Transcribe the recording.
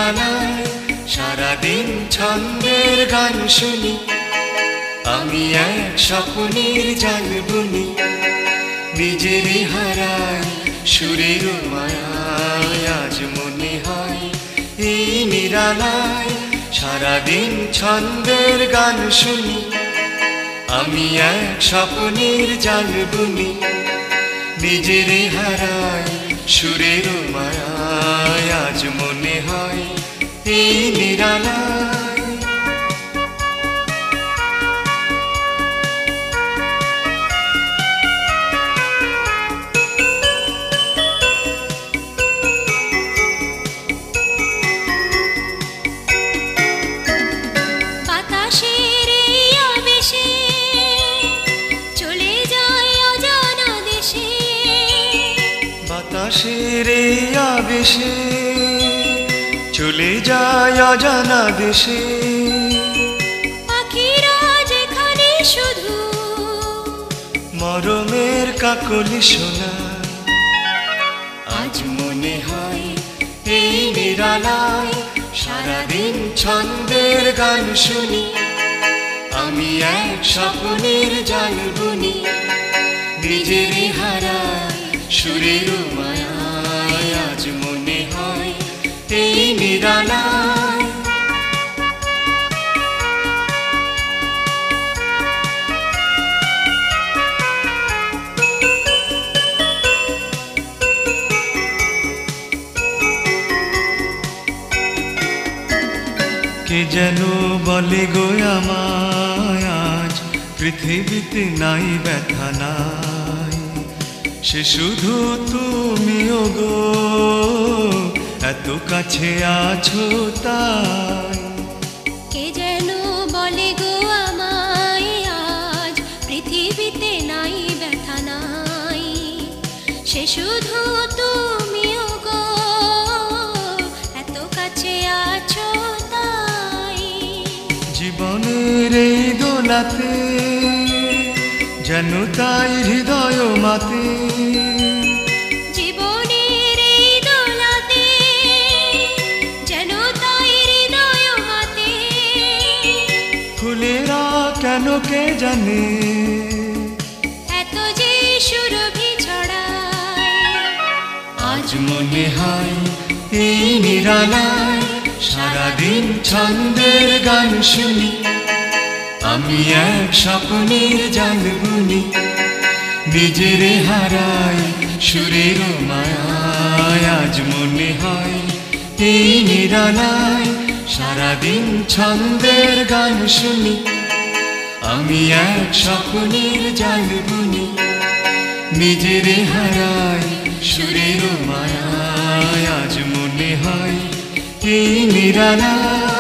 নিরালায় সারাদিন ছন্দের গান শুনি, আমি এক স্বপ্নের জাল বুনি, নিজেরই হারাই সুরের মায়ায়। আজ মনে হয় এই নিরালায় সারাদিন ছন্দের গান শুনি, আমি এক স্বপ্নের জাল বুনি, নিজেরই হারাই সুরের মায়ায়। আজ মনে হয় এই নিরালায়। বাতাসের এই আবেশে চলে যায় অজানা দেশে, বাতাসের এই আবেশে চলে যায় অজানা দেশে, পাখিরা যেখানে শুধু মরমের কাকলি শোনা। আজ মনে হয় এই নিরালায় সারাদিন ছন্দের গান শুনি, আমি এক স্বপ্নের জাল বুনি, নিজেরই হারাই সুরের মায়ায়। আজ মনে হয় এই নিরালায়। কে যেন বলে গো আমায় আজ পৃথিবীতে নাই ব্যথা নাই, সে শুধু তুমিও গো এত কাছে আছো তাই। কে যেন বলে গো আমায় আজ পৃথিবীতে নাই ব্যথা নাই, সে শুধু তুমিও গো এত কাছে আছো তাই। জীবনের এই দোলাতে যেন তাই হৃদয় মাতে, জীবনের এই দোলাতে যেন তাই হৃদয় মাতে, ফুলেরা কেন কে জানে এত যে সুরভি ছড়ায়। আজ মনে হয় এই নিরালায় সারাদিন ছন্দের গান শুনি, আমি এক স্বপ্নের জাল বুনি, নিজের হারাই সুরের মায়ায়। আজ মনে হয় এই নিরালায় সারাদিন ছন্দের গান শুনি, আমি এক স্বপ্নের জাল বুনি, নিজের হারাই সুরের মায়ায়। আজ মনে হয় এই নিরালায়।